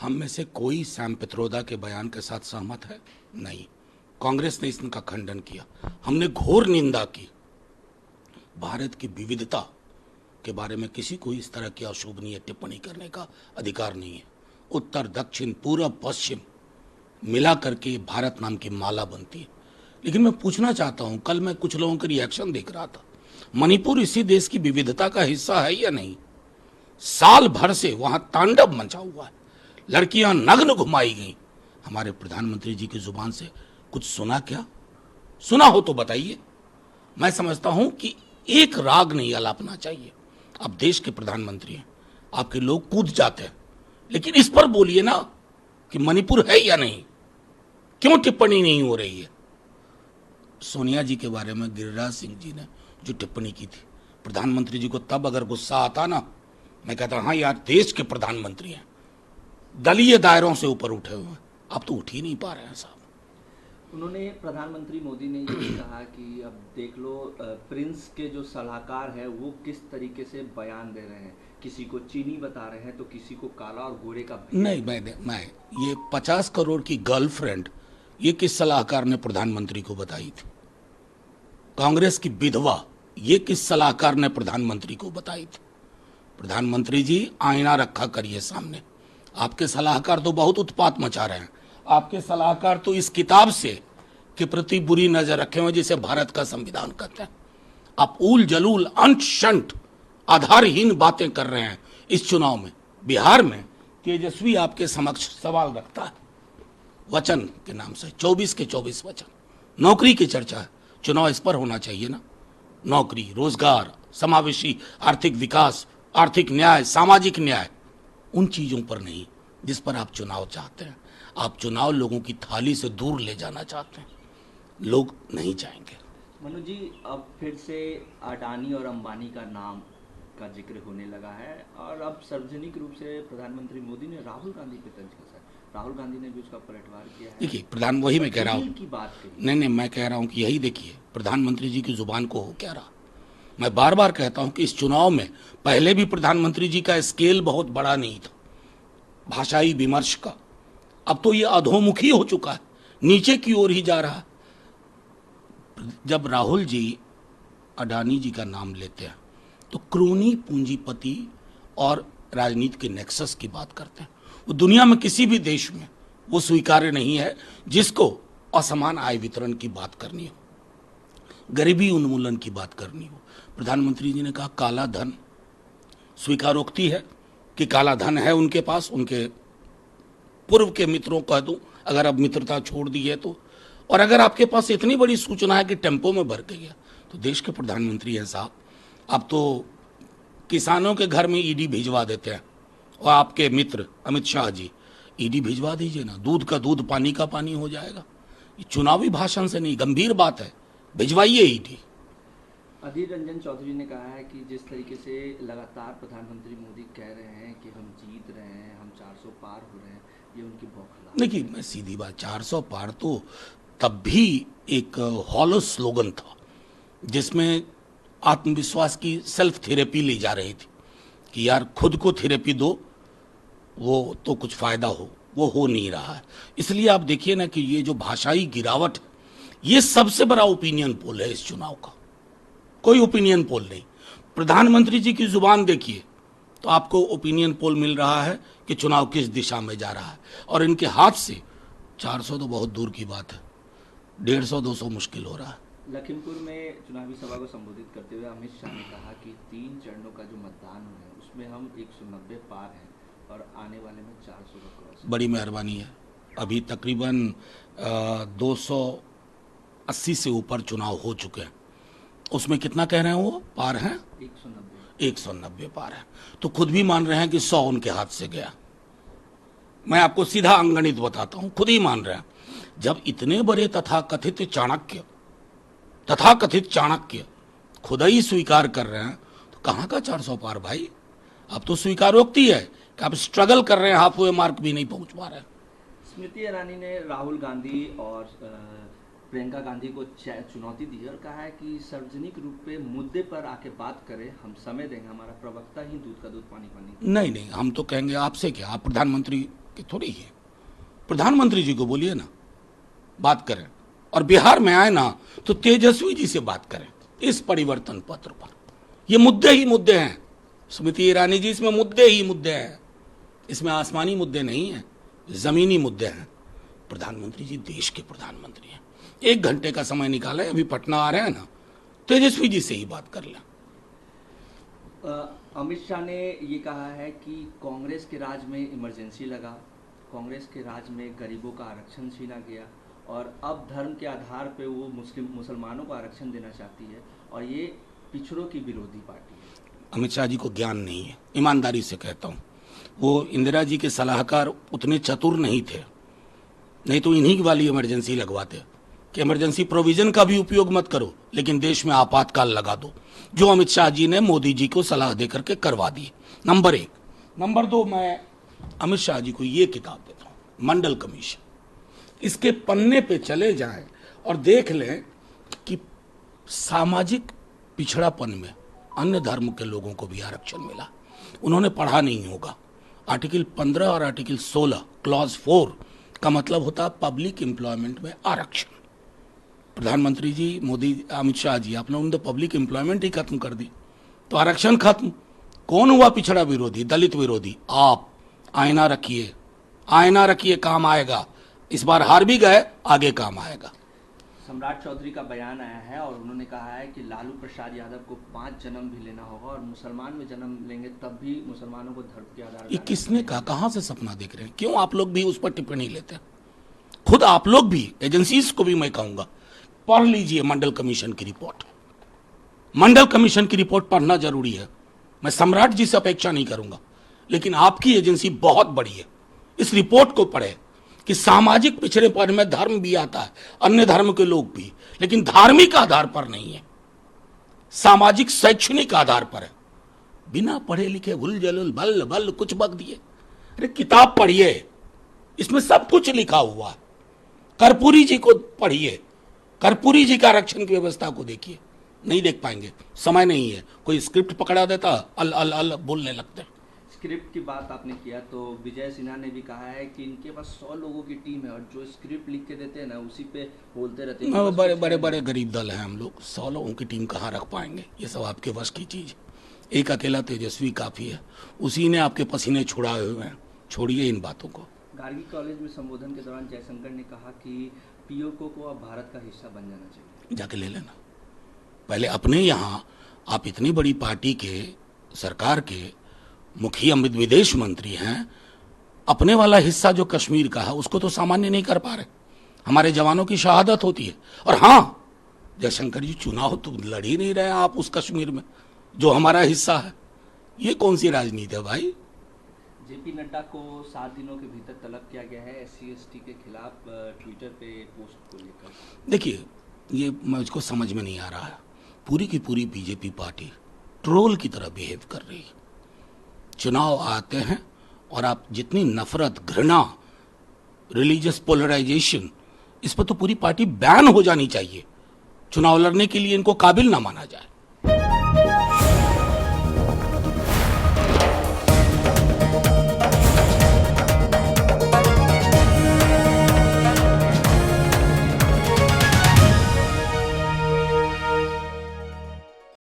हम में से कोई सैम पित्रोदा के बयान के साथ सहमत है? नहीं। कांग्रेस ने इसका खंडन किया। हमने घोर निंदा की। भारत की विविधता के बारे में किसी को इस तरह की अशोभनीय टिप्पणी करने का अधिकार नहीं है। उत्तर, दक्षिण, पूर्व, पश्चिम मिला करके भारत नाम की माला बनती है। लेकिन मैं पूछना चाहता हूं, कल मैं कुछ लोगों के रिएक्शन देख रहा था, मणिपुर इसी देश की विविधता का हिस्सा है या नहीं? साल भर से वहां तांडव मचा हुआ है, लड़कियां नग्न घुमाई गई। हमारे प्रधानमंत्री जी की जुबान से कुछ सुना क्या? सुना हो तो बताइए। मैं समझता हूं कि एक राग नहीं अलापना चाहिए। आप देश के प्रधानमंत्री हैं, आपके लोग कूद जाते हैं, लेकिन इस पर बोलिए ना कि मणिपुर है या नहीं। क्यों टिप्पणी नहीं हो रही है? सोनिया जी के बारे में गिरिराज सिंह जी ने जो टिप्पणी की थी, प्रधानमंत्री जी को तब अगर गुस्सा आता ना, मैं कहता हाँ यार, देश के प्रधानमंत्री हैं, दलीय दायरों से ऊपर उठे हुए हैं। आप तो उठ ही नहीं पा रहे हैं साहब। उन्होंने, प्रधानमंत्री मोदी ने ये भी कहा कि अब देख लो प्रिंस के जो सलाहकार है वो किस तरीके से बयान दे रहे हैं, किसी को चीनी बता रहे हैं तो किसी को काला और गोरे का नहीं, मैं ये 50 करोड़ की गर्लफ्रेंड ये किस सलाहकार ने प्रधानमंत्री को बताई थी? कांग्रेस की विधवा ये किस सलाहकार ने प्रधानमंत्री को बताई थी? प्रधानमंत्री जी, आईना रखा करिए सामने। आपके सलाहकार तो बहुत उत्पात मचा रहे हैं। आपके सलाहकार तो इस किताब से के प्रति बुरी नजर रखे हुए जिसे भारत का संविधान कहते हैं। आप ऊल जलूल, अंट शंट, आधारहीन बातें कर रहे हैं इस चुनाव में। बिहार में तेजस्वी आपके समक्ष सवाल रखता है वचन के नाम से, 24 के 24 वचन। नौकरी की चर्चा है, चुनाव इस पर होना चाहिए ना। नौकरी, रोजगार, समावेशी आर्थिक विकास, आर्थिक न्याय, सामाजिक न्याय, उन चीजों पर नहीं जिस पर आप चुनाव चाहते हैं। आप चुनाव लोगों की थाली से दूर ले जाना चाहते हैं, लोग नहीं चाहेंगे। मनु जी, अब फिर से अडानी और अंबानी का नाम का जिक्र होने लगा है और अब सार्वजनिक रूप से प्रधानमंत्री मोदी ने राहुल गांधी पे तंज कसा है। राहुल गांधी ने भी उसका पलटवार किया है। देखिए, प्रधान वही मैं कह रहा हूँ की बात कही। नहीं, मैं कह रहा हूँ कि यही देखिए, प्रधानमंत्री जी की जुबान को हो क्या रहा। मैं बार बार कहता हूं कि इस चुनाव में पहले भी प्रधानमंत्री जी का स्केल बहुत बड़ा नहीं था भाषाई विमर्श का। अब तो ये अधोमुखी हो चुका है, नीचे की ओर ही जा रहा है। जब राहुल जी अडानी जी का नाम लेते हैं तो क्रोनी पूंजीपति और राजनीति के नेक्सस की बात करते हैं। वो दुनिया में किसी भी देश में वो स्वीकार्य नहीं है जिसको असमान आय वितरण की बात करनी हो, गरीबी उन्मूलन की बात करनी हो। प्रधानमंत्री जी ने कहा काला धन, स्वीकारोक्ति है कि काला धन है उनके पास। उनके पूर्व के मित्रों कह दूं, अगर अब मित्रता छोड़ दी है तो, और अगर आपके पास इतनी बड़ी सूचना है कि टेम्पो में भर गई है, तो देश के प्रधानमंत्री हैं साहब, आप तो किसानों के घर में ईडी भिजवा देते हैं। और आपके मित्र अमित शाह जी, ईडी भिजवा दीजिए ना, दूध का दूध पानी का पानी हो जाएगा। ये चुनावी भाषण से नहीं, गंभीर बात है, भिजवाइए ईडी। अधीर रंजन चौधरी ने कहा है कि जिस तरीके से लगातार प्रधानमंत्री मोदी कह रहे हैं कि हम जीत रहे हैं, हम 400 पार हो रहे हैं, ये उनकी बौखलाहट। देखिए, मैं सीधी बात, 400 पार तो तब भी एक हॉलो स्लोगन था जिसमें आत्मविश्वास की सेल्फ थेरेपी ली जा रही थी कि यार खुद को थेरेपी दो, वो तो कुछ फायदा वो हो नहीं रहा है। इसलिए आप देखिए ना कि ये जो भाषाई गिरावट, ये सबसे बड़ा ओपिनियन पोल है इस चुनाव का, कोई ओपिनियन पोल नहीं। प्रधानमंत्री जी की जुबान देखिए तो आपको ओपिनियन पोल मिल रहा है कि चुनाव किस दिशा में जा रहा है, और इनके हाथ से 400 तो बहुत दूर की बात है, 150-200 मुश्किल हो रहा है। लखीमपुर में चुनावी सभा को संबोधित करते हुए अमित शाह ने कहा कि 3 चरणों का जो मतदान है उसमें हम 190 पार हैं और आने वाले में 400 का क्रॉस। बड़ी मेहरबानी है। अभी तकरीबन 280 से ऊपर चुनाव हो चुके हैं, उसमें कितना कह रहे हैं वो पार हैं? 190 पार है। तो खुद भी मान रहे हैं कि 100 उनके हाथ से गया। मैं आपको सीधा अंगणित बताता हूं, खुद ही मान रहे हैं। जब इतने बड़े तथाकथित चाणक्य खुद ही स्वीकार कर रहे हैं तो कहां का 400 पार भाई? अब तो स्वीकारोक्ति है कि आप स्ट्रगल कर रहे हैं, हाफ वे मार्क भी नहीं पहुंच पा रहे हैं। स्मृति ईरानी ने राहुल गांधी और प्रियंका गांधी को चुनौती दी और कहा है कि सार्वजनिक रूप पे मुद्दे पर आके बात करें, हम समय देंगे, हमारा प्रवक्ता ही दूध का दूध पानी पानी। नहीं, हम तो कहेंगे आपसे क्या, आप प्रधानमंत्री कि थोड़ी ही है। प्रधानमंत्री जी को बोलिए ना, बात करें, और बिहार में आए ना तो तेजस्वी जी से बात करें इस परिवर्तन पत्र पर। ये मुद्दे ही मुद्दे हैं स्मृति ईरानी जी, इसमें मुद्दे ही मुद्दे हैं, इसमें आसमानी मुद्दे नहीं हैं, जमीनी मुद्दे हैं। प्रधानमंत्री जी देश के प्रधानमंत्री हैं, 1 घंटे का समय निकालें, अभी पटना आ रहे हैं ना, तेजस्वी जी से ही बात कर लें। अमित शाह ने ये कहा है कि कांग्रेस के राज में इमरजेंसी लगा, कांग्रेस के राज में गरीबों का आरक्षण छीना गया और अब धर्म के आधार पे वो मुसलमानों को आरक्षण देना चाहती है और ये पिछड़ों की विरोधी पार्टी है। अमित शाह जी को ज्ञान नहीं है, ईमानदारी से कहता हूँ। वो इंदिरा जी के सलाहकार उतने चतुर नहीं थे, नहीं तो इन्हीं वाली इमरजेंसी लगवाते कि इमरजेंसी प्रोविजन का भी उपयोग मत करो लेकिन देश में आपातकाल लगा दो, जो अमित शाह जी ने मोदी जी को सलाह देकर के करवा दी। नंबर 1। नंबर 2, मैं अमित शाह जी को ये किताब देता हूँ, मंडल कमीशन। इसके पन्ने पे चले जाएं और देख लें कि सामाजिक पिछड़ापन में अन्य धर्म के लोगों को भी आरक्षण मिला। उन्होंने पढ़ा नहीं होगा। आर्टिकल 15 और आर्टिकल 16 क्लॉज 4 का मतलब होता है पब्लिक एम्प्लॉयमेंट में आरक्षण। प्रधानमंत्री जी मोदी, अमित शाह जी, आपने उन पब्लिक एम्प्लॉयमेंट ही खत्म कर दी तो आरक्षण खत्म। कौन हुआ पिछड़ा विरोधी, दलित विरोधी? आप। आईना रखिए, आईना रखिए, काम आएगा। इस बार हार भी गए, आगे काम आएगा। सम्राट चौधरी का बयान आया है और उन्होंने कहा है कि लालू प्रसाद यादव को 5 जन्म भी लेना होगा और मुसलमान में जन्म लेंगे तब भी मुसलमानों को धर्म के आधार पर। ये किसने कहा? कहां से सपना देख रहे हैं? क्यों आप लोग भी उस पर टिप्पणी लेते हैं? खुद आप लोग भी, एजेंसीज को भी मैं कहूंगा, पढ़ लीजिए मंडल कमीशन की रिपोर्ट। मंडल कमीशन की रिपोर्ट पढ़ना जरूरी है। मैं सम्राट जी से अपेक्षा नहीं करूंगा, लेकिन आपकी एजेंसी बहुत बड़ी है, इस रिपोर्ट को पढ़े कि सामाजिक पिछड़ेपन में धर्म भी आता है, अन्य धर्म के लोग भी, लेकिन धार्मिक आधार पर नहीं है, सामाजिक शैक्षणिक आधार पर है। बिना पढ़े लिखे हुल जलुल बल बल कुछ बक दिए। अरे किताब पढ़िए, इसमें सब कुछ लिखा हुआ है। कर्पूरी जी को पढ़िए, कर्पूरी जी का आरक्षण की व्यवस्था को देखिए। नहीं देख पाएंगे, समय नहीं है। कोई स्क्रिप्ट पकड़ा देता, अल अल अल बोलने लगते। स्क्रिप्ट की बात आपने किया तो विजय सिन्हा ने भी कहा है कि इनके पास 100 लोगों की टीम है और जो स्क्रिप्ट लिख के देते हैं ना उसी पे बोलते रहते हैं। बड़े बड़े बड़े गरीब दल हैं हम लोग, 100 लोगों की टीम कहाँ रख पाएंगे? ये सब आपके वश की चीज। एक अकेला तेजस्वी काफी है, उसी ने आपके पसीने छुड़ाए हुए हैं। छोड़िए इन बातों को। गार्गी कॉलेज में संबोधन के दौरान जयशंकर ने कहा कि पीओके को अब भारत का हिस्सा बन जाना चाहिए। जाके ले लेना। पहले अपने यहाँ आप इतनी बड़ी पार्टी के, सरकार के मुखिया विदेश मंत्री हैं, अपने वाला हिस्सा जो कश्मीर का है उसको तो सामान्य नहीं कर पा रहे। हमारे जवानों की शहादत होती है। और हाँ, जयशंकर जी, चुनाव तो लड़ ही नहीं रहे आप उस कश्मीर में जो हमारा हिस्सा है। ये कौन सी राजनीति है भाई? जेपी नड्डा को 7 दिनों के भीतर तलब किया गया है SC/ST के खिलाफ ट्विटर पे पोस्ट को लेकर। देखिए, ये मुझको समझ में नहीं आ रहा है। पूरी की पूरी बीजेपी पार्टी ट्रोल की तरह बिहेव कर रही है। चुनाव आते हैं और आप जितनी नफरत, घृणा, रिलीजियस पोलराइजेशन, इस पर तो पूरी पार्टी बैन हो जानी चाहिए। चुनाव लड़ने के लिए इनको काबिल ना माना जाए।